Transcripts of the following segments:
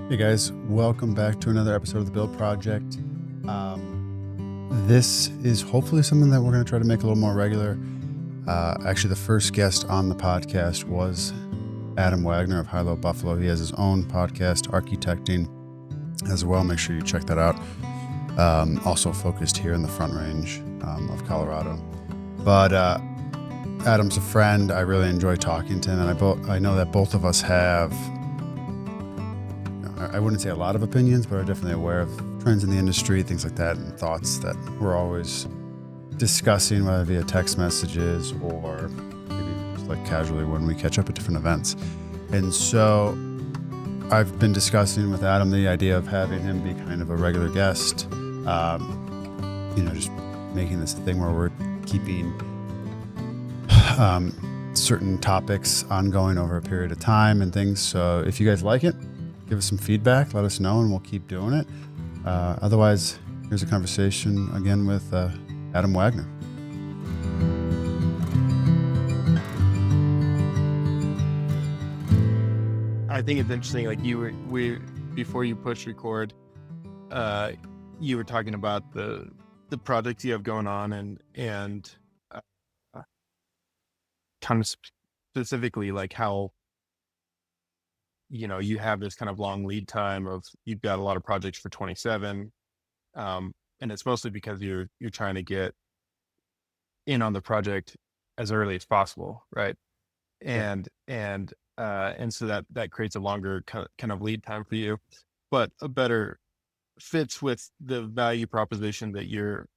Hey guys, welcome back to another episode of the Build Project. This is hopefully something that we're going to try to make a little more regular. Actually, the first guest on the podcast was Adam Wagoner of High Low Buffalo. He has his own podcast, Architecting, as well. Make sure you check that out. Also focused here in the Front Range of Colorado. But Adam's a friend. I really enjoy talking to him, and I know that both of us have, I wouldn't say a lot of opinions, but are definitely aware of trends in the industry, things like that, and thoughts that we're always discussing, whether via text messages or maybe just like casually when we catch up at different events. And so I've been discussing with Adam the idea of having him be kind of a regular guest, just making this a thing where we're keeping certain topics ongoing over a period of time and things. So if you guys like it, give us some feedback, let us know, and we'll keep doing it. Otherwise, here's a conversation again with Adam Wagoner. I think it's interesting. Like before you push record, you were talking about the projects you have going on and kind of specifically like how, you have this kind of long lead time of you've got a lot of projects for 27. And it's mostly because you're trying to get in on the project as early as possible. Right. And so that creates a longer kind of lead time for you, but a better fits with the value proposition that you're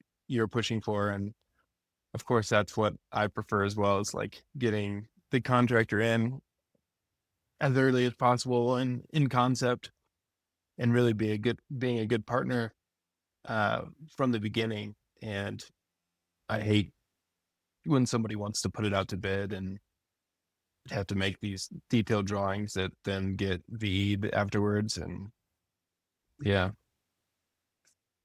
pushing for. And of course, that's what I prefer as well, is like getting the contractor in as early as possible and in concept, and really being a good partner from the beginning. And I hate when somebody wants to put it out to bid and have to make these detailed drawings that then get VE'd afterwards. And yeah.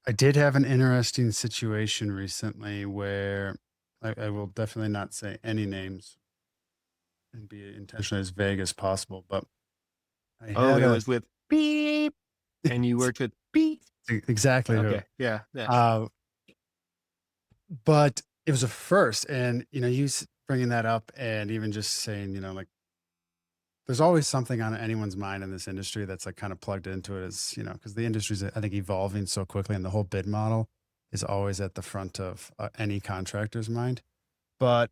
I did have an interesting situation recently where I will definitely not say any names and be intentionally as vague as possible, but I Oh, had it was with beep, and you worked with beep. exactly who. Okay. Yeah. But it was a first, and you bringing that up, and even just saying, like, there's always something on anyone's mind in this industry that's like kind of plugged into it, as because the industry's, I think, evolving so quickly, and the whole bid model is always at the front of any contractor's mind. But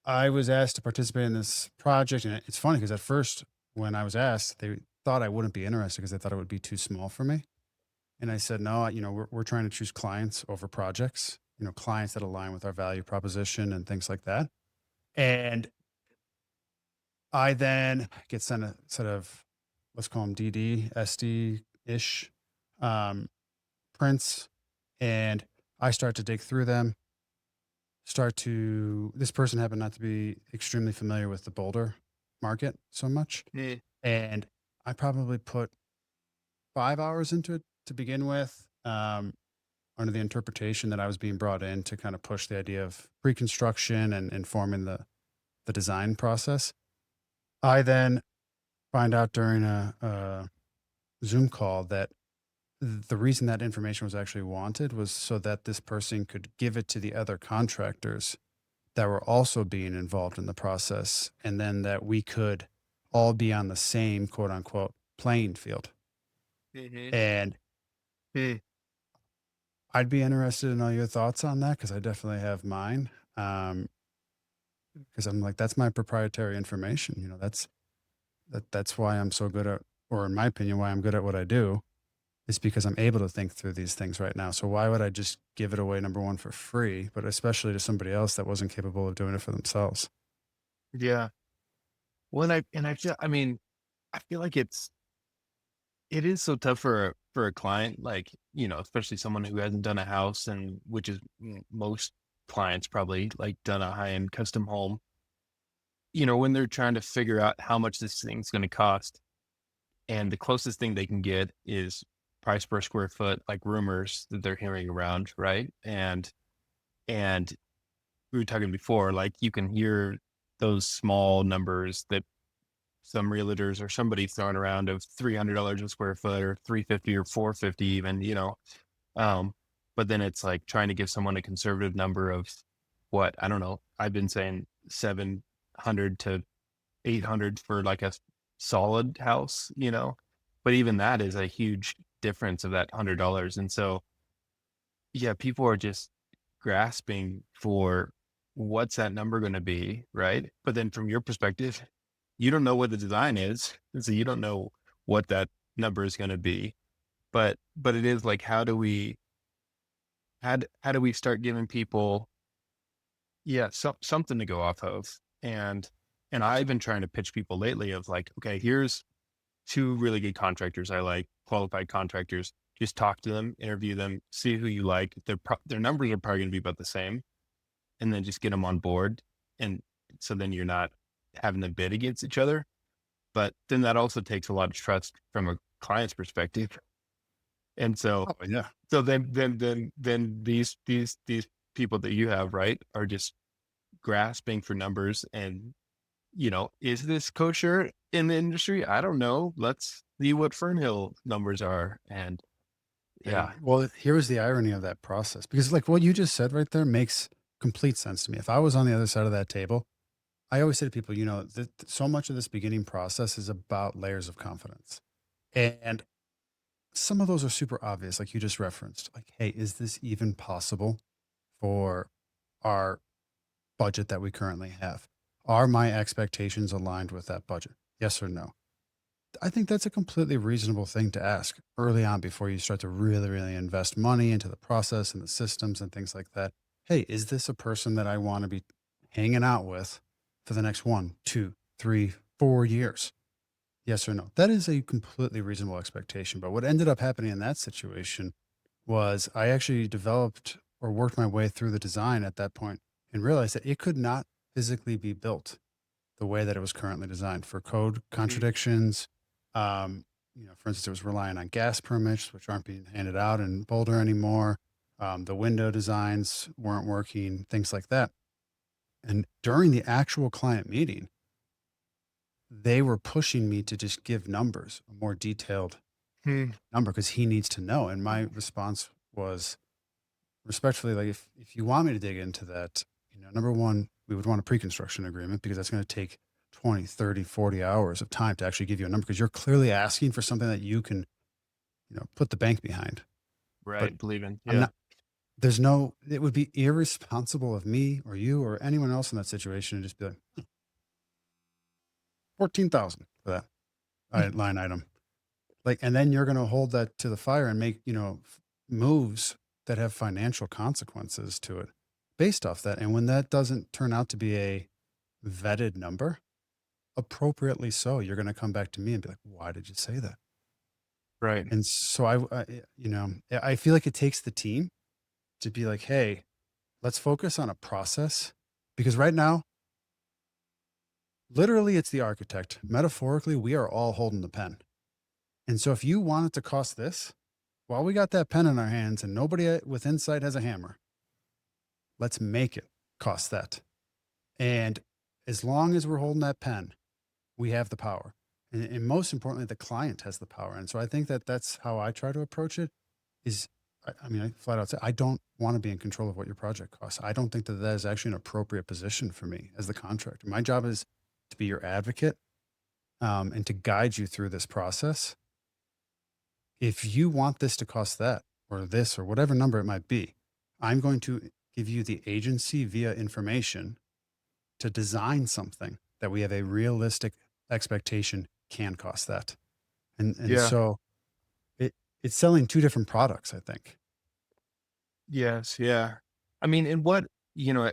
I was asked to participate in this project, and it's funny because at first, when I was asked, they thought I wouldn't be interested because they thought it would be too small for me. And I said, no, we're trying to choose clients over projects, clients that align with our value proposition and things like that. And I then get sent a set of, let's call them DD, SD ish prints. And I start to dig through them, this person happened not to be extremely familiar with the Boulder market so much. Yeah. And I probably put 5 hours into it to begin with, under the interpretation that I was being brought in to kind of push the idea of pre-construction and informing the design process. I then find out during a Zoom call that the reason that information was actually wanted was so that this person could give it to the other contractors that were also being involved in the process, and then that we could all be on the same quote unquote playing field. Mm-hmm. And I'd be interested in all your thoughts on that, because I definitely have mine. Because I'm like, that's my proprietary information. That's why I'm so good at, or in my opinion, why I'm good at what I do, is because I'm able to think through these things right now. So why would I just give it away, number one, for free, but especially to somebody else that wasn't capable of doing it for themselves? Yeah. Well, I feel like it is so tough for a client, like, especially someone who hasn't done a house, and which is most clients probably like done a high-end custom home, when they're trying to figure out how much this thing's going to cost. And the closest thing they can get is price per square foot, like rumors that they're hearing around. Right. And we were talking before, like you can hear those small numbers that some realtors or somebody throwing around of $300 a square foot or 350 or 450 even, um, but then it's like trying to give someone a conservative number of what, I don't know. I've been saying 700 to 800 for like a solid house, but even that is a huge difference of that $100. And so, yeah, people are just grasping for what's that number going to be, right? But then from your perspective, you don't know what the design is, and so you don't know what that number is going to be. But it is like, how do we start giving people, yeah, something to go off of? And I've been trying to pitch people lately of like, okay, here's two really good contractors I like, qualified contractors. Just talk to them, interview them, see who you like. Their numbers are probably going to be about the same, and then just get them on board. And so then you're not having to bid against each other. But then that also takes a lot of trust from a client's perspective. And so, Oh yeah. then these people that you have, right, are just grasping for numbers. And is this kosher in the industry? I don't know. Let's see what Fernhill numbers are. And yeah. Well, here was the irony of that process because, like, what you just said right there makes complete sense to me. If I was on the other side of that table, I always say to people, so much of this beginning process is about layers of confidence. And some of those are super obvious, like you just referenced. Like, hey, is this even possible for our budget that we currently have? Are my expectations aligned with that budget? Yes or no? I think that's a completely reasonable thing to ask early on before you start to really, really invest money into the process and the systems and things like that. Hey, is this a person that I want to be hanging out with for the next 1, 2, 3, 4 years? Yes or no? That is a completely reasonable expectation. But what ended up happening in that situation was I actually developed or worked my way through the design at that point and realized that it could not physically be built the way that it was currently designed for code Mhm. contradictions. For instance, it was relying on gas permits, which aren't being handed out in Boulder anymore. The window designs weren't working, things like that. And during the actual client meeting, they were pushing me to just give numbers, a more detailed Hmm. number, because he needs to know. And my response was respectfully, like, if you want me to dig into that, number one, we would want a pre-construction agreement because that's going to take 20, 30, 40 hours of time to actually give you a number because you're clearly asking for something that you can, put the bank behind. But Right. Believing. I'm Yeah. not, it would be irresponsible of me or you or anyone else in that situation to just be like, 14,000 for that line item. Like, and then you're going to hold that to the fire and make, moves that have financial consequences to it based off that. And when that doesn't turn out to be a vetted number, appropriately so, you're going to come back to me and be like, why did you say that? Right. And so I feel like it takes the team to be like, hey, let's focus on a process because right now, literally, it's the architect. Metaphorically, we are all holding the pen. And so if you want it to cost this, while we got that pen in our hands and nobody with insight has a hammer, let's make it cost that. And as long as we're holding that pen, we have the power. And most importantly, the client has the power. And so I think that that's how I try to approach it is, I flat out say, I don't want to be in control of what your project costs. I don't think that that is actually an appropriate position for me as the contractor. My job is to be your advocate and to guide you through this process. If you want this to cost that or this or whatever number it might be, I'm going to give you the agency via information to design something that we have a realistic expectation can cost that. And Yeah. so it's selling two different products, I think. Yes. Yeah. I mean, and what, you know,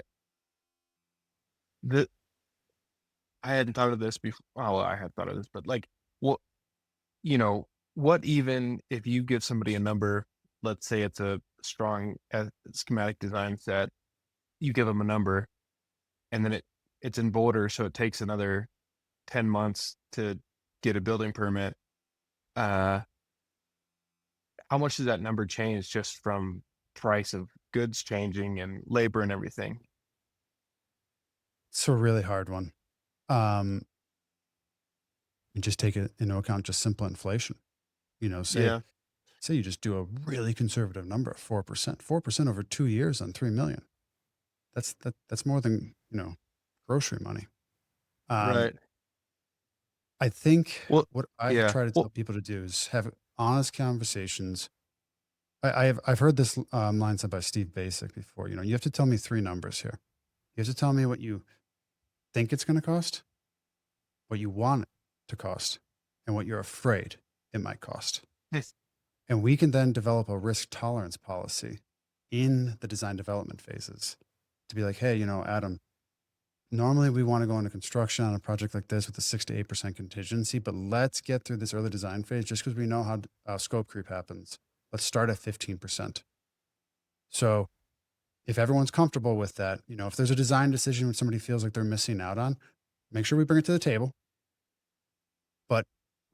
the I hadn't thought of this before. Well, I had thought of this, but like, what, what even if you give somebody a number, let's say it's a strong schematic design set, you give them a number and then it's in Boulder, so it takes another 10 months to get a building permit. Uh, how much does that number change just from price of goods changing and labor and everything? It's a really hard one. Um, and just take it into account just simple inflation. You know, Yeah. say you just do a really conservative number of 4%, 4% over 2 years on 3 million. That's more than, grocery money. Um, Right. I think Well, what I yeah. try to tell Well, people to do is have honest conversations. I've heard this line said by Steve Basic before. You have to tell me three numbers here. You have to tell me what you think it's going to cost, what you want it to cost, and what you're afraid it might cost. yes. And we can then develop a risk tolerance policy in the design development phases to be like, hey, Adam, normally we want to go into construction on a project like this with a 6 to 8% contingency, but let's get through this early design phase just because we know how scope creep happens. Let's start at 15%. So if everyone's comfortable with that, if there's a design decision when somebody feels like they're missing out on, make sure we bring it to the table. But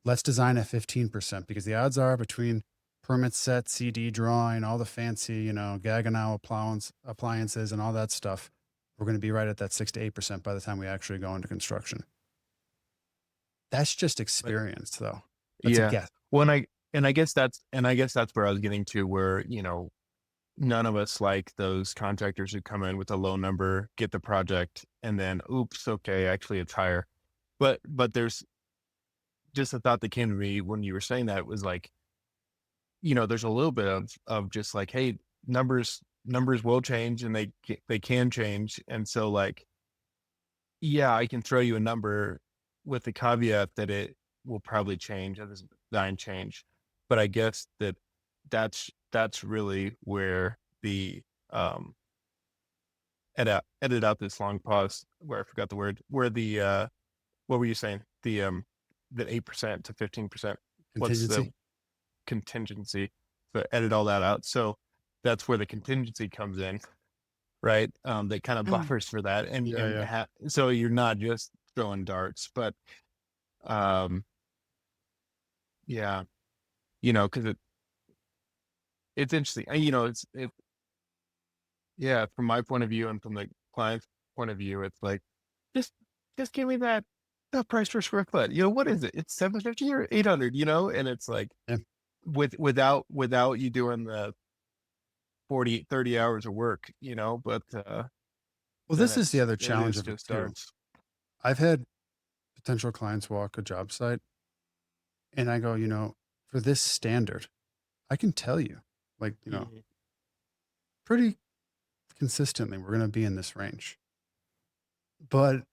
let's design at 15% because the odds are between permit set, CD drawing, all the fancy, Gaggenau appliances and all that stuff, we're going to be right at that 6 to 8% by the time we actually go into construction. That's just But experience, though. That's a yeah. guess. Well, I guess that's where I was getting to, where, none of us like those contractors who come in with a low number, get the project, and then, oops, okay, actually it's higher. But there's just a thought that came to me when you were saying that, was like, there's a little bit of just like, hey, numbers will change, and they can change. And so, like, yeah, I can throw you a number with the caveat that it will probably change as the design change. But I guess that's really where the um edit out this long pause where I forgot the word, where the what were you saying? The 8% to 15%. What's the Contingency. contingency? So edit all that out. So that's where the contingency comes in, right? That kind of Mm. buffers for that, Yeah, yeah. so you're not just throwing darts, but um, yeah, because it's interesting. And, yeah, from my point of view and from the client's point of view, it's like, just just give me that price per square foot. What is it? It's 750 or 800. And it's like, Yeah. without you doing the 40-30 hours of work. But Well, then this is the other it challenge is of it, just too. darts. I've had potential clients walk a job site, and I go, for this standard, I can tell you, like, Mhm. pretty consistently, we're going to be in this range. But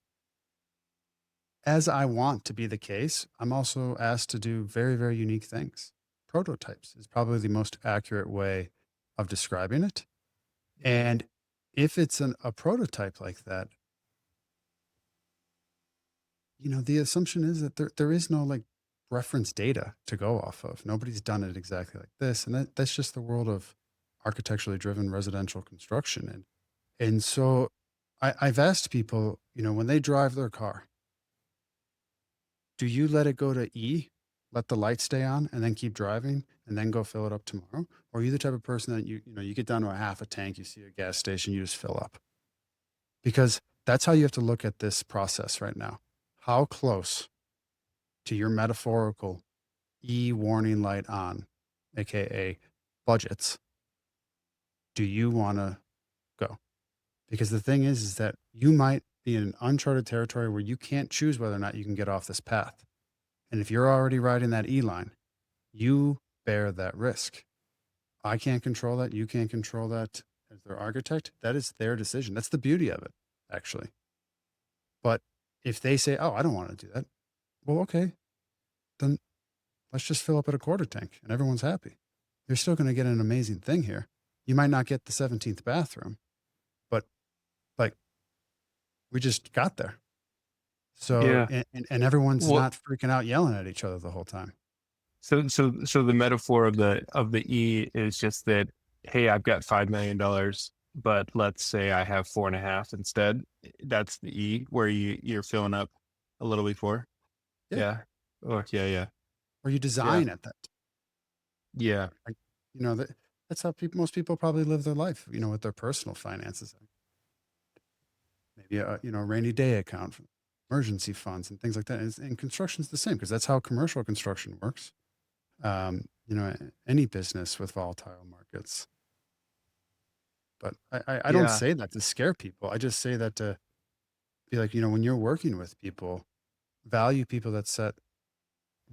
as I want to be the case, I'm also asked to do very, very unique things. Prototypes is probably the most accurate way of describing it. Mhm. And if it's a prototype like that, the assumption is that there is no like reference data to go off of. Nobody's done it exactly like this. And that's just the world of architecturally driven residential construction. And so I've asked people, when they drive their car, do you let it go to E, let the light stay on, and then keep driving, and then go fill it up tomorrow? Or are you the type of person that you get down to a half a tank, you see a gas station, you just fill up? Because that's how you have to look at this process right now. How close to your metaphorical E warning light on, aka budgets, do you want to go? Because the thing is that you might be in uncharted territory where you can't choose whether or not you can get off this path. And if you're already riding that E line, you bear that risk. I can't control that. You can't control that as their architect. That is their decision. That's the beauty of it, actually. But if they say, oh, I don't want to do that, well, okay, then let's just fill up at a quarter tank and everyone's happy. You're still going to get an amazing thing here. You might not get the 17th bathroom, but like we just got there. So, Yeah. and everyone's Well, not freaking out yelling at each other the whole time. so the metaphor of the E is just that, hey, I've got $5 million, but let's say I have 4.5 instead. That's the E, where you're filling up a little before. Yeah. Yeah. Oh, yeah, yeah, Or you yeah, design at that. yeah. Like, that's how most people probably live their life, with their personal finances. Maybe a rainy day account, emergency funds and things like that. And construction's the same because that's how commercial construction works. Any business with volatile markets. But I don't Yeah. say that to scare people. I just say that to be like, when you're working with people, value people that set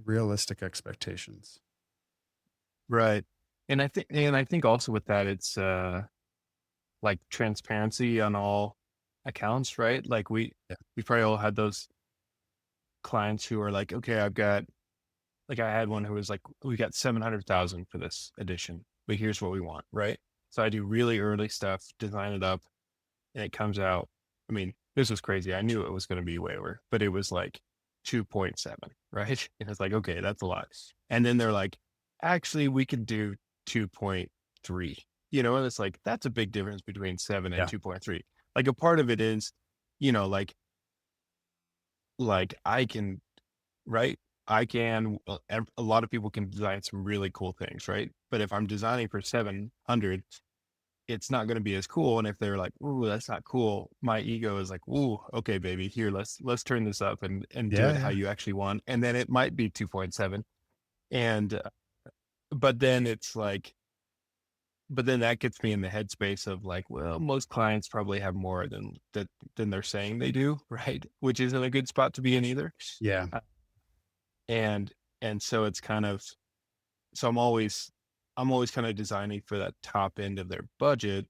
realistic expectations. Right. And I think also with that, it's like transparency on all accounts, right? Like Yeah. we probably all had those clients who are like, okay, I had one who was like, we got 700,000 for this edition, but here's what we want, right? So I do really early stuff, design it up, and it comes out. I mean, this was crazy. I knew it was going to be way over, but it was like 2.7, right? And it's like, okay, that's a lot. And then they're like, actually, we could do 2.3, and it's like, that's a big difference between 7 and Yeah. 2.3. Like a part of it is, you know, like, like I can, right? I can, a lot of people can design some really cool things, right? But if I'm designing for 700, it's not going to be as cool. And if they're like, "Ooh, that's not cool," my ego is like, "Ooh, okay, baby, here, let's turn this up and do Yeah. it how Yeah. you actually want." And then it might be 2.7, and but then it's like, but then that gets me in the headspace of like, well, most clients probably have more than they're saying they do, right? Which isn't a good spot to be in either. Yeah. Uh, And and so it's kind of, so I'm always kind of designing for that top end of their budget.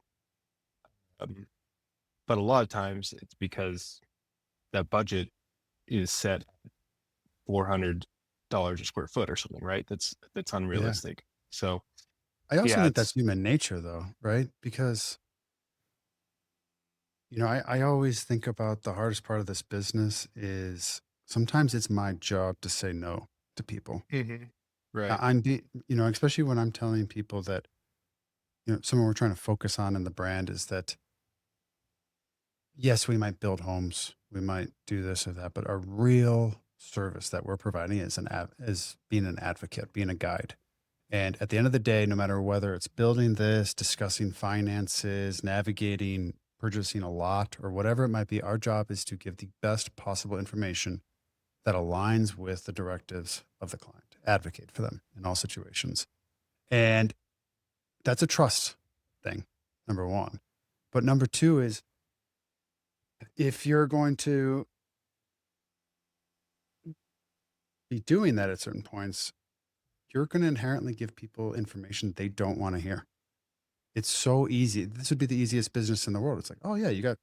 Um, but a lot of times it's because that budget is set $400 a square foot or something, right? That's Yeah. unrealistic. So I also yeah, think that's it's human nature though, right? Because, I always think about the hardest part of this business is sometimes it's my job to say no to people. Mhm. Right. Especially when I'm telling people that, someone we're trying to focus on in the brand is that, yes, we might build homes, we might do this or that, but our real service that we're providing is being an advocate, being a guide. And at the end of the day, no matter whether it's building this, discussing finances, navigating, purchasing a lot, or whatever it might be, our job is to give the best possible information that aligns with the directives of the client, advocate for them in all situations. And that's a trust thing, number one. But number two is if you're going to be doing that at certain points, you're going to inherently give people information they don't want to hear. It's so easy. This would be the easiest business in the world. It's like, oh yeah, you got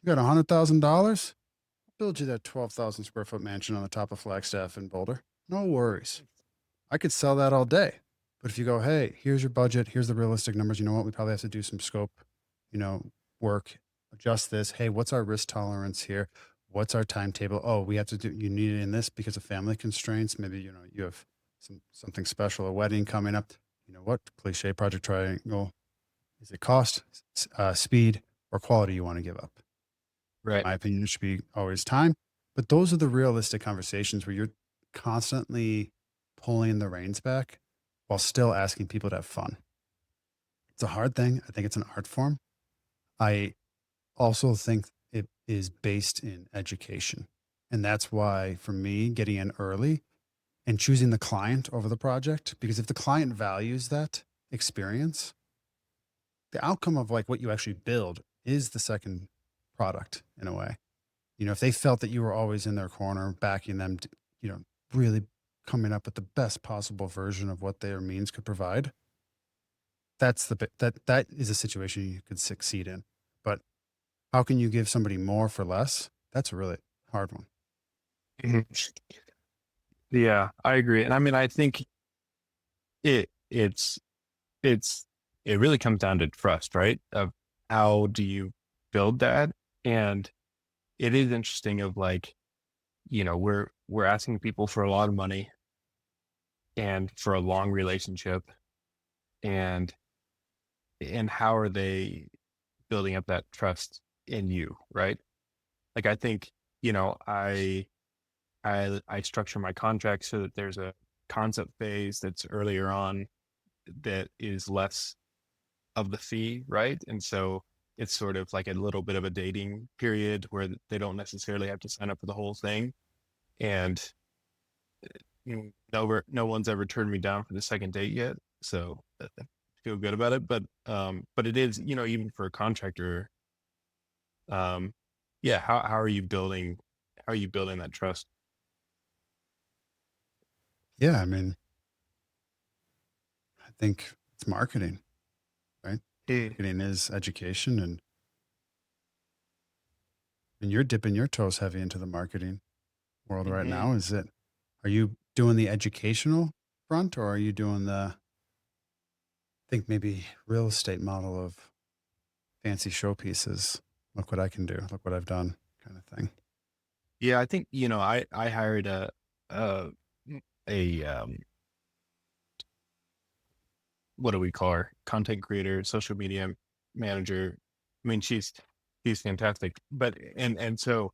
$100,000. Build you that 12,000 square foot mansion on the top of Flagstaff in Boulder. No worries. I could sell that all day. But if you go, hey, here's your budget, here's the realistic numbers. You know what? We probably have to do some scope, work, adjust this. Hey, what's our risk tolerance here? What's our timetable? Oh, we have to do. You need it in this because of family constraints. Maybe you have something special, a wedding coming up. You know what? Cliche project triangle. Is it cost, speed, or quality you want to give up? In Right. my opinion, it should be always time. But those are the realistic conversations where you're constantly pulling the reins back while still asking people to have fun. It's a hard thing. I think it's an art form. I also think it is based in education. And that's why, for me, getting in early and choosing the client over the project, because if the client values that experience, the outcome of like what you actually build is the second product in a way. If they felt that you were always in their corner, backing them, you know, really coming up with the best possible version of what their means could provide, that is a situation you could succeed in. But how can you give somebody more for less? That's a really hard one. Mhm. Yeah, I agree. And I mean, I think it it's it's it really comes down to trust, right? Of how do you build that? And it is interesting of like, we're asking people for a lot of money and for a long relationship, and how are they building up that trust in you, right? Like I think, I structure my contract so that there's a concept phase that's earlier on that is less of the fee, right? And so it's sort of like a little bit of a dating period where they don't necessarily have to sign up for the whole thing. And no one's ever turned me down for the second date yet. So I feel good about it. But it is, even for a contractor, um, yeah, how are you building that trust? Yeah, I mean, I think it's marketing, right? Eh, Marketing is education, and you're dipping your toes heavy into the marketing world right mhm. now. Are you doing the educational front, or are you doing think maybe real estate model of fancy showpieces? Look what I can do. Look what I've done, kind of thing. Yeah, I think, I hired a a what do we call her? Content creator, social media manager. I mean, she's fantastic. And so,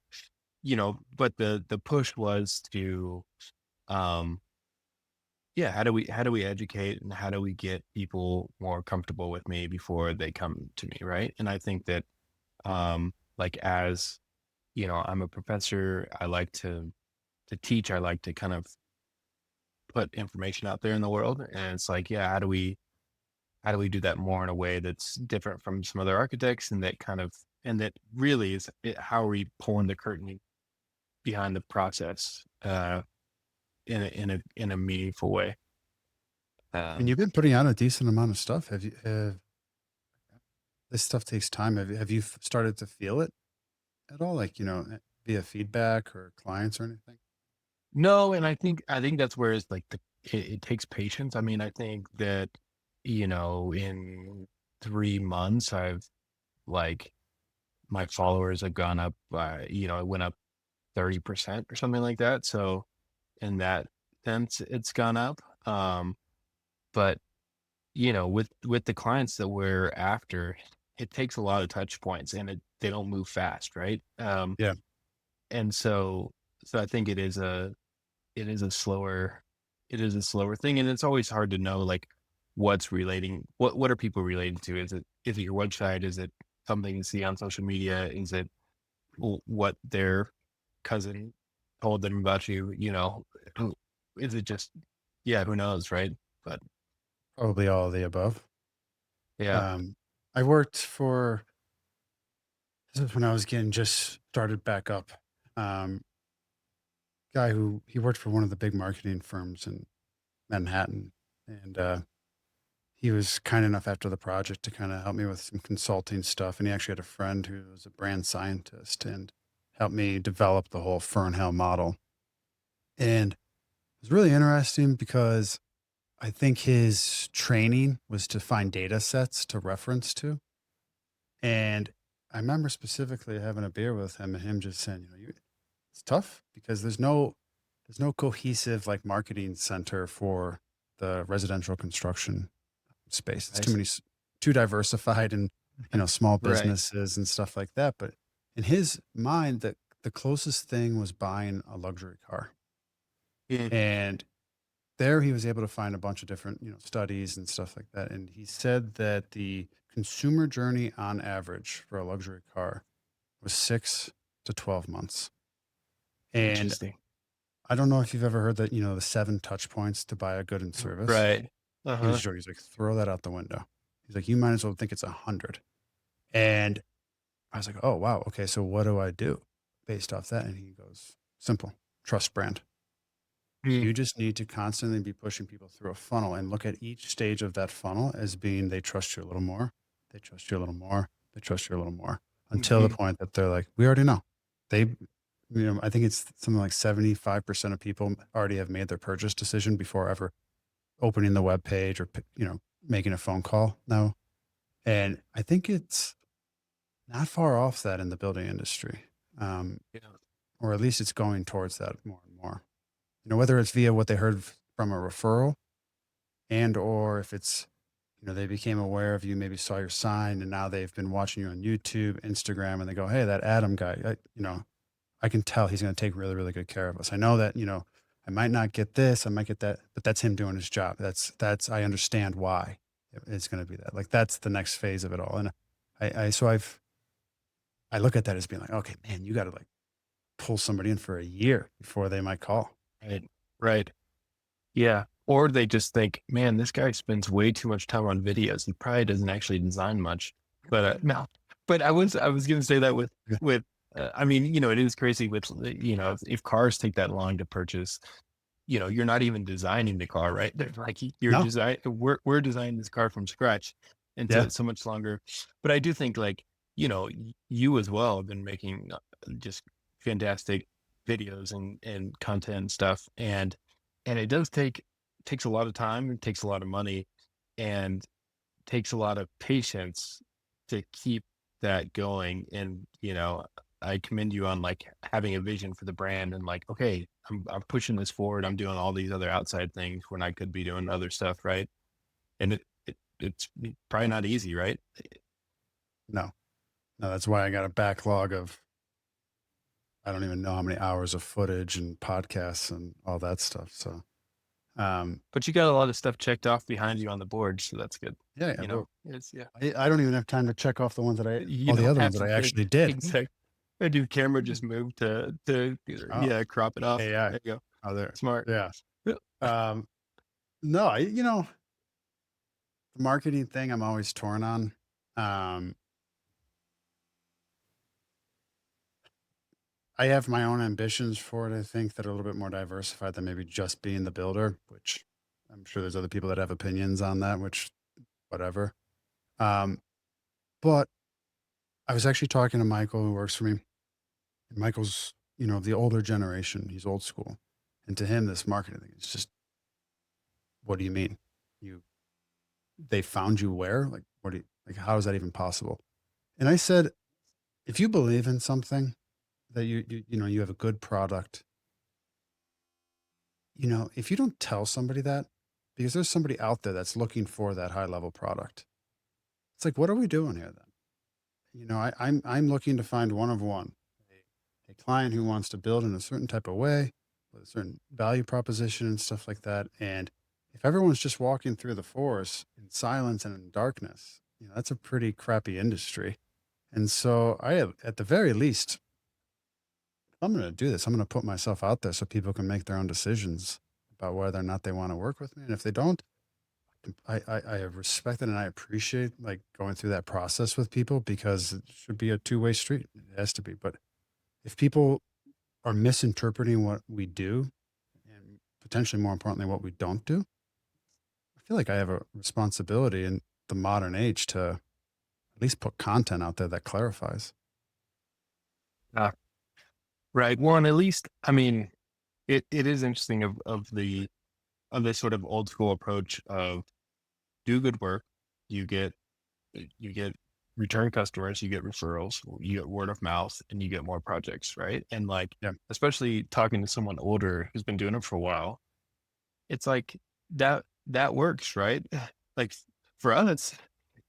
but the push was to um yeah, how do we educate and how do we get people more comfortable with me before they come to me, right? And I think that like as I'm a professor, I like to teach, I like to kind of put information out there in the world. And it's like, yeah, how do we do that more in a way that's different from some other architects and that kind of and that really is how are we pulling the curtain behind the process in a meaningful way. And Um, you've been putting out a decent amount of stuff. Have this stuff takes time. Have you started to feel it at all? Like, via feedback or clients or anything? no, and I think that's where it's like it takes patience. I mean, I think that in 3 months I've like my followers have gone up by it went up 30% or something like that. So in that sense, it's gone up. But with the clients that we're after, it takes a lot of touch points and they don't move fast, right? Yeah, And so I think it is a slower thing, and it's always hard to know like what are people relating to? Is it your website? Is it something you see on social media? Is it what their cousin told them about you? Who- is it just yeah, who knows, right? But probably all of the above. yeah. Um, I worked for this is when I was getting just started back up. Um, Guy who he worked for one of the big marketing firms in Manhattan, and he was kind enough after the project to kind of help me with some consulting stuff. And he actually had a friend who was a brand scientist and helped me develop the whole Fernhill model. And it was really interesting because I think his training was to find data sets to reference to. And I remember specifically having a beer with him and him just saying, it's tough because there's no cohesive like marketing center for the residential construction space. It's I too see. many, too diversified and, small Right. businesses and stuff like that. But in his mind, the closest thing was buying a luxury car. Mm, And there he was able to find a bunch of different, studies and stuff like that. And he said that the consumer journey on average for a luxury car was 6 to 12 months. And interesting. I don't know if you've ever heard that, the 7 touch points to buy a good and service. Right. He was Uh-huh. joking. He's like, throw that out the window. He's like, you might as well think it's 100. And I was like, oh, wow. Okay. So what do I do based off that? And he goes, simple, trust brand. Mm, You just need to constantly be pushing people through a funnel and look at each stage of that funnel as being they trust you a little more, they trust you a little more, they trust you a little more until the mhm, point that they're like, we already know. I think it's something like 75% of people already have made their purchase decision before ever opening the web page or, making a phone call now. And I think it's not far off that in the building industry, um, yeah. or at least it's going towards that more and more. Whether it's via what they heard from a referral and or if it's, they became aware of you, maybe saw your sign and now they've been watching you on YouTube, Instagram, and they go, hey, that Adam guy, I can tell he's going to take really, really good care of us. I know that, I might not get this, I might get that, but that's him doing his job. I understand why it's going to be that. Like, that's the next phase of it all. And I look at that as being like, okay, man, you got to like pull somebody in for a year before they might call. Right. Right. Yeah. Or they just think, man, this guy spends way too much time on videos. He probably doesn't actually design much. But no, but I was going to say that Yeah. with, I mean, it is crazy with, if cars take that long to purchase, you're not even designing the car, right? They're like you're No. design, we're designing this car from scratch. And so Yeah. it's so much longer. But I do think like, you as well have been making just fantastic videos and content and stuff. And it does takes a lot of time, it takes a lot of money, and takes a lot of patience to keep that going. And, I commend you on like having a vision for the brand and like, okay, I'm pushing this forward. I'm doing all these other outside things when I could be doing other stuff, right? And it's probably not easy, right? No. No. That's why I got a backlog of, I don't even know how many hours of footage and podcasts and all that stuff. So, um, But you got a lot of stuff checked off behind you on the board, so that's good. yeah, yeah. Well, It's yeah. I don't even have time to check off the ones that You all the don't other ones have that to I take actually did. exact. Dude, camera just moved to Oh, yeah, crop it off. AI. There you go. Oh, there. Smart. Yeah. Yeah. Um, no, the marketing thing I'm always torn on. Um, I have my own ambitions for it, I think, that are a little bit more diversified than maybe just being the builder, which I'm sure there's other people that have opinions on that, which whatever. Um, but I was actually talking to Michael who works for me. And Michael's, the older generation. He's old school. And to him, this marketing thing is just, what do you mean? You They found you where? Like, what do you like? How is that even possible? And I said, if you believe in something that you have a good product, if you don't tell somebody that, because there's somebody out there that's looking for that high level product, it's like, what are we doing here then? I'm looking to find one of one, a client who wants to build in a certain type of way with a certain value proposition and stuff like that. And if everyone's just walking through the forest in silence and in darkness, that's a pretty crappy industry. And so at the very least, if I'm going to do this, I'm going to put myself out there so people can make their own decisions about whether or not they want to work with me. And if they don't, I respect it and I appreciate like going through that process with people because it should be a two-way street. It has to be. But if people are misinterpreting what we do and potentially more importantly, what we don't do, I feel like I have a responsibility in the modern age to at least put content out there that clarifies. Uh, right. Well, and at least, I mean, it is interesting of this sort of old school approach of do good work, you get you get return customers, you get referrals, you get word of mouth, and you get more projects, right? And like, Yeah. especially talking to someone older who's been doing it for a while, it's like that works, right? Like for us,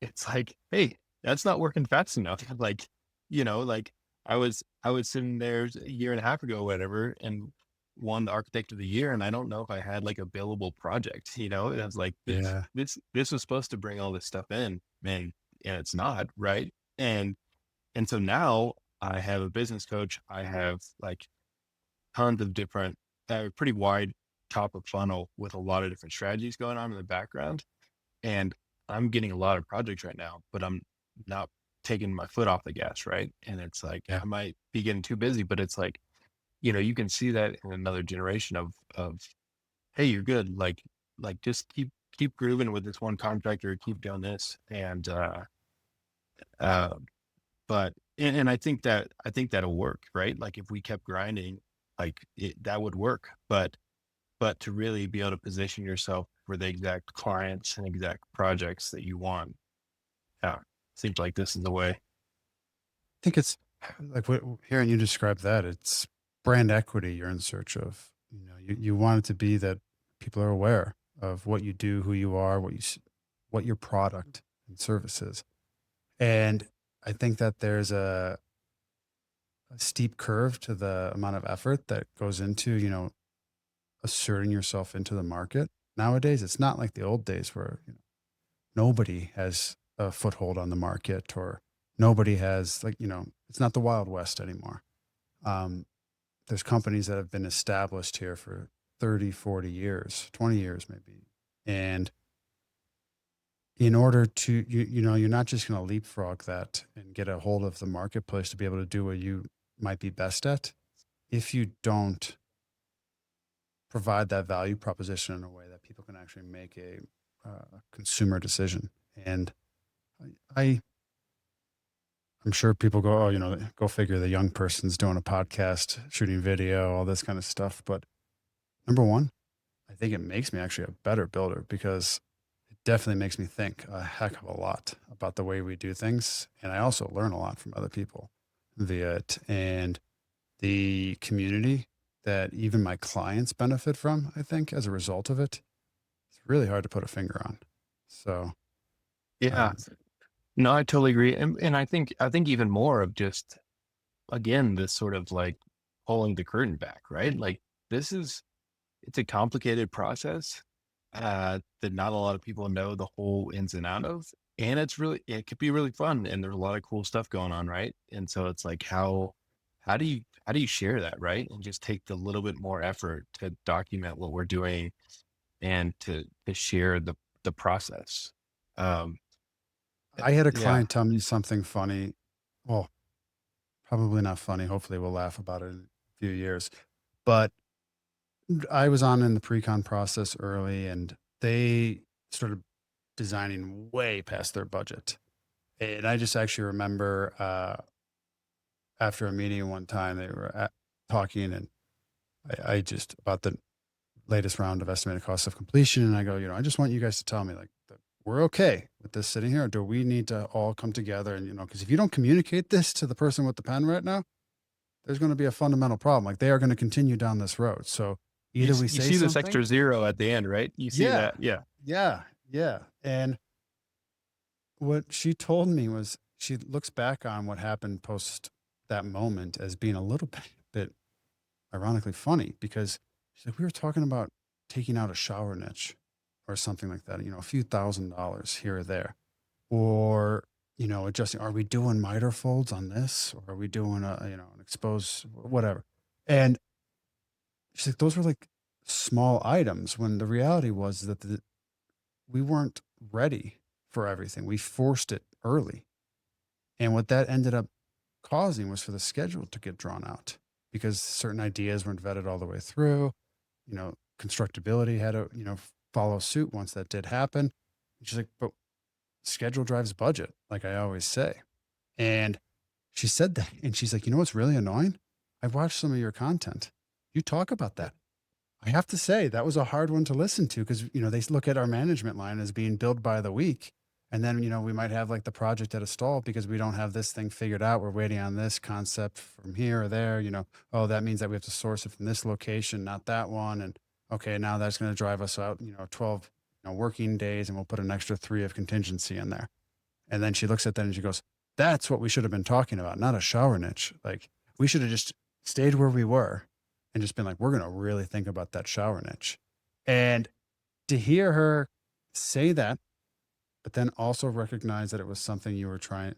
it's like, hey, that's not working fast enough. Like, like I was sitting there a year and a half ago, or whatever, and won the architect of the year, and I don't know if I had like a billable project, and I was like, this Yeah. this this was supposed to bring all this stuff in, man, and it's not, right? And so now I have a business coach, I have like tons of different, pretty wide top of funnel with a lot of different strategies going on in the background. And I'm getting a lot of projects right now, but I'm not taking my foot off the gas. Right. And it's like, Yeah. I might be getting too busy, but it's like, you can see that in another generation of, hey, you're good. Like just keep grooving with this one contractor, keep doing this. Uh, and I think that'll work, right? Like if we kept grinding, like that would work. But to really be able to position yourself for the exact clients and exact projects that you want, yeah, seems like this is the way. I think it's like hearing you describe that, it's brand equity you're in search of. You want it to be that people are aware of what you do, who you are, what your product and service is. And I think that there's a steep curve to the amount of effort that goes into, asserting yourself into the market. Nowadays, it's not like the old days where, nobody has a foothold on the market or Nobody has like, it's not the Wild West anymore. Um, there's companies that have been established here for 30, 40 years, 20 years maybe. And in order to, you're not just going to leapfrog that and get a hold of the marketplace to be able to do what you might be best at if you don't provide that value proposition in a way that people can actually make a consumer decision. And I, I'm sure people go, oh, go figure the young person's doing a podcast, shooting video, all this kind of stuff. But number one, I think it makes me actually a better builder because it definitely makes me think a heck of a lot about the way we do things. And I also learn a lot from other people via it. And the community that even my clients benefit from, I think, as a result of it, it's really hard to put a finger on. So, Yeah. um, No, I totally agree. And I think even more of just, again, this sort of like pulling the curtain back, right? Like this is it's a complicated process that not a lot of people know the whole ins and out of. And it could be really fun and there's a lot of cool stuff going on, right? And so it's like how do you share that, right? And just take the little bit more effort to document what we're doing and to share the process. Um I had a yeah. client tell me something funny. Well, probably not funny. Hopefully, we'll laugh about it in a few years. But I was on in the pre-con process early, and they started designing way past their budget. And I just actually remember after a meeting one time, they were talking, and I just about the latest round of estimated cost of completion. And I go, I just want you guys to tell me like that we're okay with this sitting here. Or do we need to all come together? And, because if you don't communicate this to the person with the pen right now, there's going to be a fundamental problem. Like they are going to continue down this road. So either we You say see this something. extra zero at the end, right? You see Yeah. that? Yeah. Yeah. Yeah. And what she told me was she looks back on what happened post that moment as being a little bit ironically funny because she's like, we were talking about taking out a shower niche or something like that, a few $1,000s here or there. Or, adjusting, are we doing miter folds on this? Or are we doing an exposed, whatever. And she's like, those were like small items when the reality was that we weren't ready for everything. We forced it early. And what that ended up causing was for the schedule to get drawn out because certain ideas weren't vetted all the way through. Constructability had to, follow suit once that did happen. And she's like, but schedule drives budget, like I always say. And she said that. And she's like, what's really annoying? I've watched some of your content. You talk about that. I have to say that was a hard one to listen to because, they look at our management line as being billed by the week. And then, we might have like the project at a stall because we don't have this thing figured out. We're waiting on this concept from here or there, oh, that means that we have to source it from this location, not that one. And okay, now that's going to drive us out, 12, working days and we'll put an extra 3 of contingency in there. And then she looks at that and she goes, that's what we should have been talking about, not a shower niche. Like we should have just stayed where we were and just been like, we're going to really think about that shower niche. And to hear her say that, but then also recognize that it was something you were trying,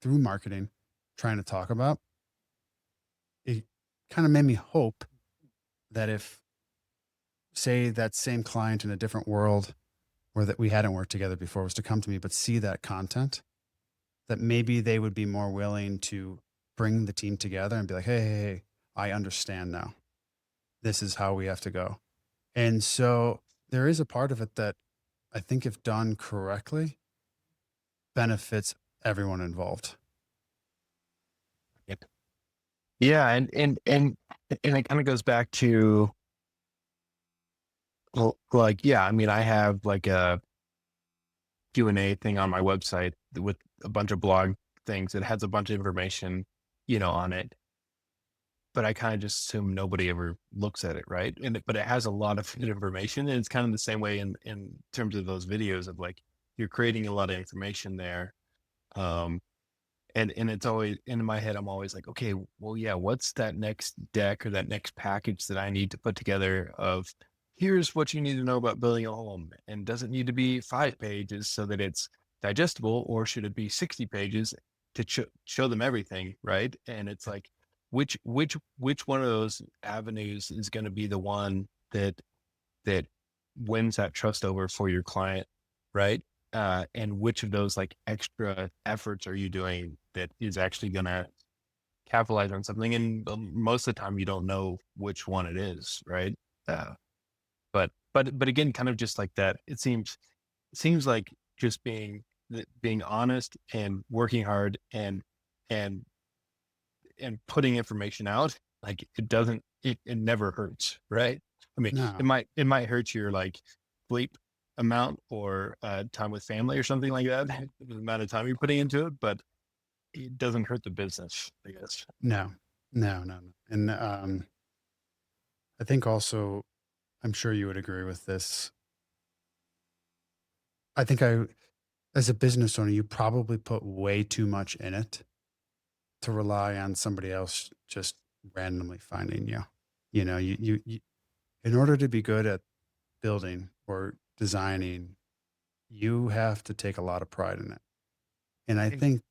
through marketing, trying to talk about, it kind of made me hope that if, say, that same client in a different world where that we hadn't worked together before was to come to me, but see that content, that maybe they would be more willing to bring the team together and be like, hey, I understand now. This is how we have to go. And so there is a part of it that I think, if done correctly, benefits everyone involved. Yep. Yeah, and it kind of goes back to, well, like, yeah, I mean, I have like a Q&A thing on my website with a bunch of blog things. It has a bunch of information, on it. But I kind of just assume nobody ever looks at it, right? But it has a lot of good information, and it's kind of the same way in terms of those videos of like you're creating a lot of information there. Um, and it's always in my head, I'm always like, okay, well, yeah, what's that next deck or that next package that I need to put together of here's what you need to know about building a home. And does it need to be 5 pages so that it's digestible, or should it be 60 pages to show them everything, right? And it's like, which one of those avenues is going to be the one that wins that trust over for your client, right? And which of those like extra efforts are you doing that is actually going to capitalize on something? And most of the time, you don't know which one it is, right? Uh, but again, kind of just like that. It seems like just being honest and working hard and and putting information out, like it never hurts, right? I mean, No, it might hurt your like sleep amount or time with family or something like that, the amount of time you're putting into it, but it doesn't hurt the business, I guess. no, no. And I think also, I'm sure you would agree with this. I think as a business owner, you probably put way too much in it to rely on somebody else just randomly finding you. You in order to be good at building or designing, you have to take a lot of pride in it. And I Ex- think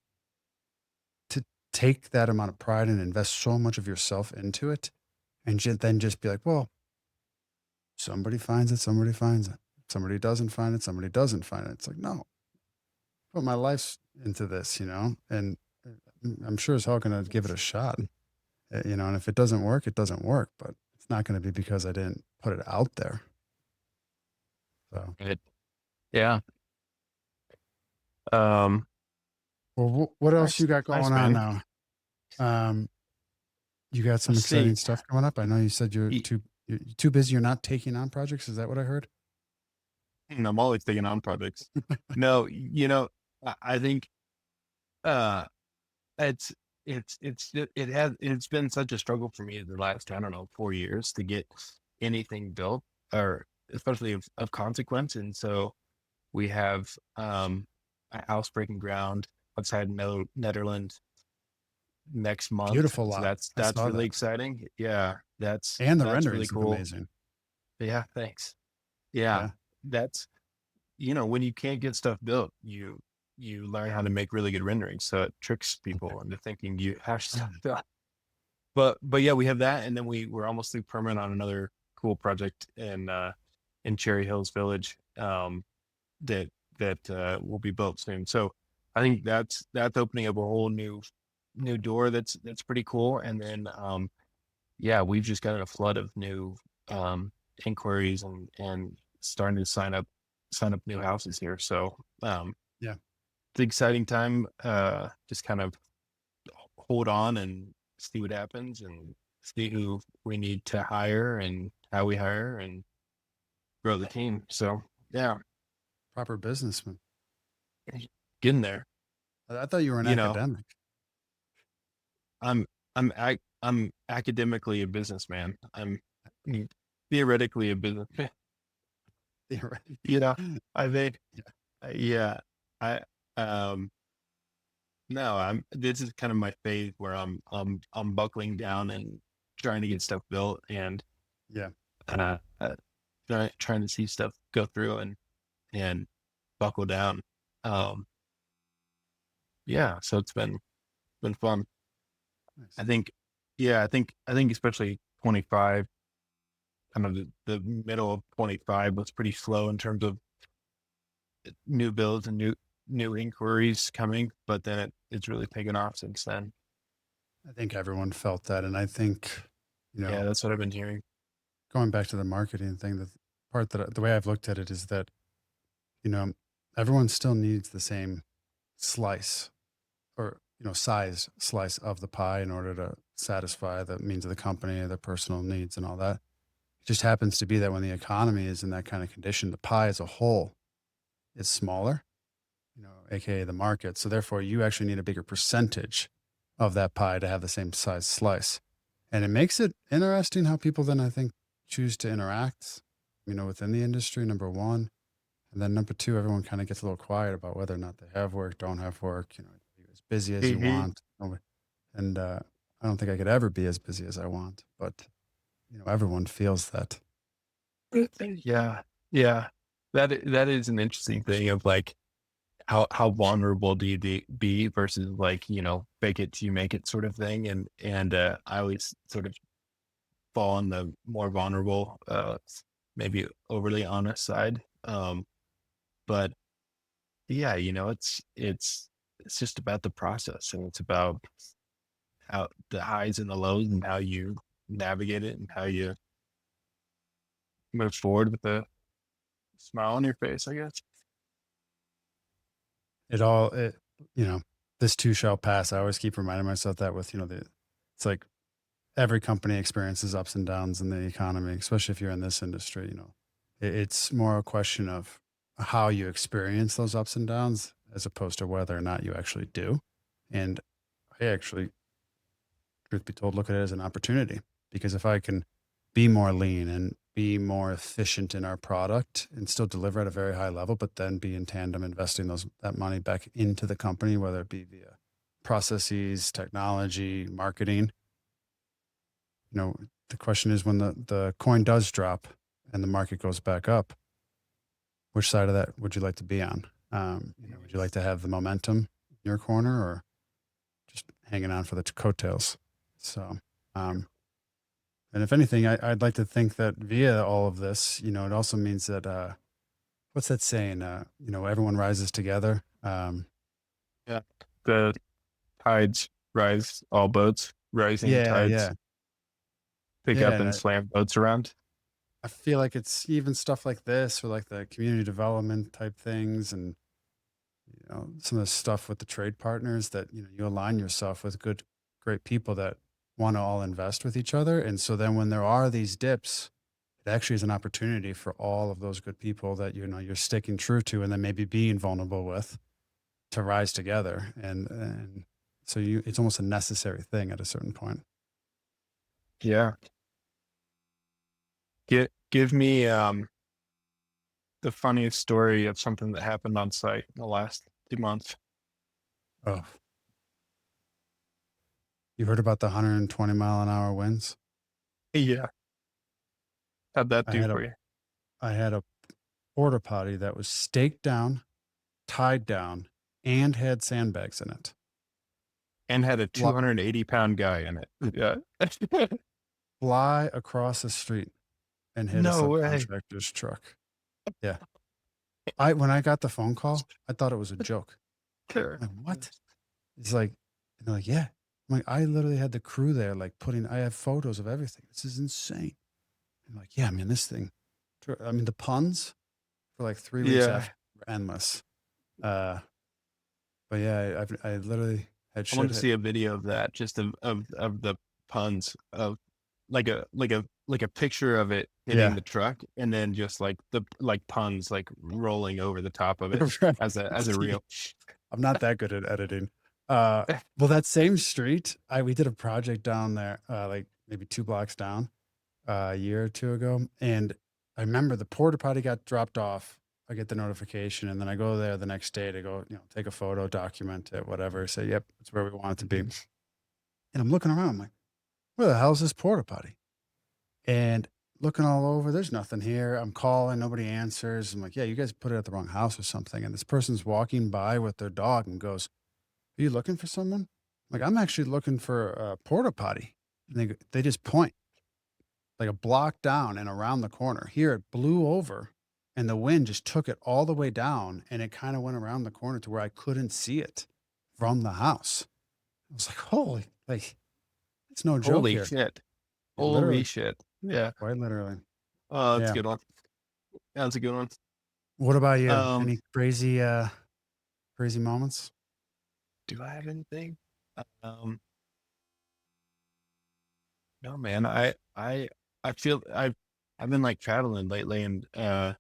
to take that amount of pride and invest so much of yourself into it and then just be like, well, somebody finds it, somebody finds it. Somebody doesn't find it, somebody doesn't find it. It's like, no, put my life into this, and I'm sure as hell going to give it a shot, and if it doesn't work, it doesn't work, but it's not going to be because I didn't put it out there. So, Right. Yeah. Um, well, what else nice, you got nice going on man. now? Um, you got some Let's exciting see. stuff coming up. I know you said Y- you're too busy. You're not taking on projects. Is that what I heard? I'm always taking on projects. No, I think uh it's it's been such a struggle for me the last, I don't know, 4 years to get anything built, or especially of consequence. And so we have a house breaking ground outside Netherlands next month. Beautiful So lot. I that's saw really that, exciting. Yeah, and the that's really renderings look cool. amazing. Yeah, thanks. Yeah, Yeah. that's when you can't get stuff built, you learn how to make really good renderings. So it tricks Okay. people into thinking you have stuff Yeah. built. But yeah, we have that, and then we're almost through permit on another cool project in Cherry Hills Village, that will be built soon. So I think that's opening up a whole new door that's pretty cool. And then yeah, we've just gotten a flood of new inquiries and starting to sign up new houses here. So Yeah. it's an exciting time. Just kind of hold on and see what happens and see who we need to hire and how we hire and grow the team. So yeah, Proper businessman. getting there. I thought you were an You know, academic. I'm I'm academically a businessman. I'm theoretically a businessman. Yeah, right. You know, I think Yeah. yeah, I um no, I'm this is kind of my phase where I'm buckling down and trying to get stuff built and Yeah. uh, uh trying to see stuff go through and buckle down. Um, yeah, so it's been fun. I Nice. think, yeah, I think especially 25, kind of the middle of 25 was pretty slow in terms of new builds and new inquiries coming, but then it's really taken off since then. I think everyone felt that. And I think, you Yeah, know, that's what I've been hearing. going back to the marketing thing, the part the way I've looked at it is that, you know, everyone still needs the same slice or, size slice of the pie in order to satisfy the means of the company, their personal needs and all that. It just happens to be that when the economy is in that kind of condition, the pie as a whole is smaller, AKA the market. So therefore you actually need a bigger percentage of that pie to have the same size slice. And it makes it interesting how people then I think choose to interact, within the industry, number one. And then number two, everyone kind of gets a little quiet about whether or not they have work, don't have work, you're as busy as you Hmm. want. And I don't think I could ever be as busy as I want, but everyone feels that. Yeah, yeah, that is an interesting thing of like how vulnerable do you be versus like, fake it till you make it sort of thing. And I always sort of fall on the more vulnerable, maybe overly honest side. But yeah, it's just about the process, and it's about how the highs and the lows and how you navigate it and how you move forward with a smile on your face, I guess. It all it you know, this too shall pass. I always keep reminding myself that with, it's like every company experiences ups and downs in the economy, especially if you're in this industry, it's more a question of how you experience those ups and downs as opposed to whether or not you actually do. And I actually, truth be told, look at it as an opportunity because if I can be more lean and be more efficient in our product and still deliver at a very high level, but then be in tandem investing that money back into the company, whether it be via processes, technology, marketing, you know, the question is when the coin does drop and the market goes back up, which side of that would you like to be on? Would you like to have the momentum in your corner or just hanging on for the coattails? So, um, and if anything, I'd like to think that via all of this, it also means that, what's that saying? Everyone rises together. Yeah. The tides rise, all boats, rising Yeah, tides yeah, pick yeah. up And and slam boats around. I feel like it's even stuff like this or like the community development type things and some of the stuff with the trade partners that you align yourself with great people that want to all invest with each other, and so then when there are these dips, it actually is an opportunity for all of those good people that you're sticking true to and then maybe being vulnerable with to rise together, and so it's almost a necessary thing at a certain point. Yeah. Give me the funniest story of something that happened on site in the last 2 months. Oh, you heard about the 120-mile-an-hour winds? Yeah. How'd that I do had a for you? I had a porta potty that was staked down, tied down, and had sandbags in it. And had a 280-pound guy in it. Yeah. Fly across the street and hit a No way. subcontractor's truck. Yeah. When I got the phone call, I thought it was a joke. Sure. I'm like, "What?" It's like and they're like, "Yeah." I'm like, "I literally had the crew there, like, I have photos of everything. This is insane." I'm like, "Yeah, man, this thing" I mean, the puns for, like, 3 weeks Yeah. after were endless. Uh, but yeah, I literally had I want shit to hit. see a video of that, just of the puns of like a picture of it hitting Yeah. the truck, and then just like the like puns like rolling over the top of it Right. as a reel. I'm not that good at editing. Well, that same street, we did a project down there, like maybe 2 blocks down, a year or 2 ago, and I remember the porta potty got dropped off. I get the notification, and then I go there the next day to go, take a photo, document it, whatever, say, "Yep, it's where we want it to be." Mhm. And I'm looking around, I'm like, "Where the hell is this porta potty?" And looking all over, there's nothing here. I'm calling, nobody answers. I'm like, "Yeah, you guys put it at the wrong house or something." And this person's walking by with their dog and goes, "Are you looking for someone?" Like, "I'm actually looking for a porta potty." And they just point like a block down and around the corner. Here it blew over and the wind just took it all the way down and it kind of went around the corner to where I couldn't see it from the house. I was like, "Holy, like it's no joke Holy here." shit! Yeah, Holy literally, shit! Yeah. quite literally. Oh, that's a Yeah. good one. That's a good one. What about you? Um, Any crazy moments? do I have anything? Um, no, man. I feel I've been like traveling lately, and I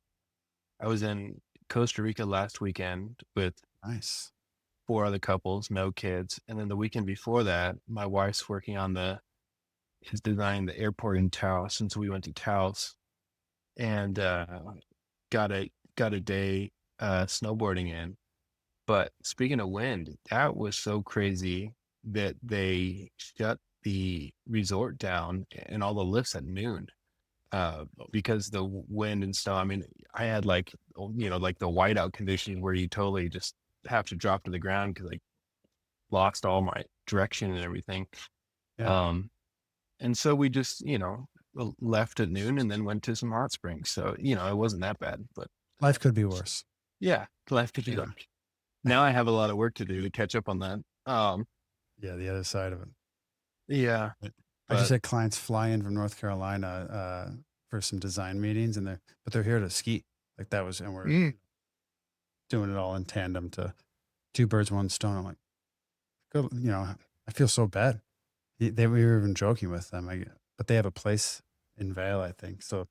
was in Costa Rica last weekend with Nice. 4 other couples, no kids, and then the weekend before that, my wife's working on is designing the airport in Taos, and so we went to Taos and, got a day, snowboarding in. But speaking of wind, that was so crazy that they shut the resort down and all the lifts at noon, because the wind and snow. I mean, I had like, like the whiteout condition where you totally just have to drop to the ground because I lost all my direction and everything. Yeah. Um, and so we just, left at noon and then went to some hot springs. So, it wasn't that bad, but Life could be worse. yeah, life could be Yeah. like, now I have a lot of work to do to catch up on that. Yeah. The other side of it. Yeah, Right. I just but had clients fly in from North Carolina for some design meetings, and they're here to ski. Like that was, and we're mm, doing it all in tandem to two birds, one stone. I'm like, go, I feel so bad. We were even joking with them, but they have a place in Vale, I think. So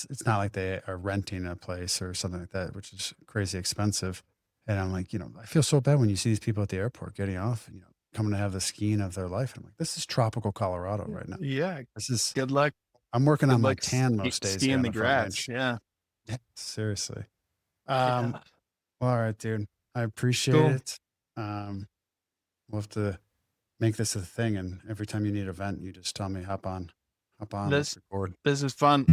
it's not like they are renting a place or something like that, which is crazy expensive. And I'm like, I feel so bad when you see these people at the airport getting off, coming to have the skiing of their life. I'm like, this is tropical Colorado right now. yeah, This is, good luck. I'm working Good on my luck tan most days here skiing on the the front grass. range. Yeah. Yeah, seriously. Um, Yeah. well, all right, dude. I appreciate Cool. it. Um, we'll have to make this a thing. And every time you need a vent, you just tell me, hop on, let's This record. this is fun.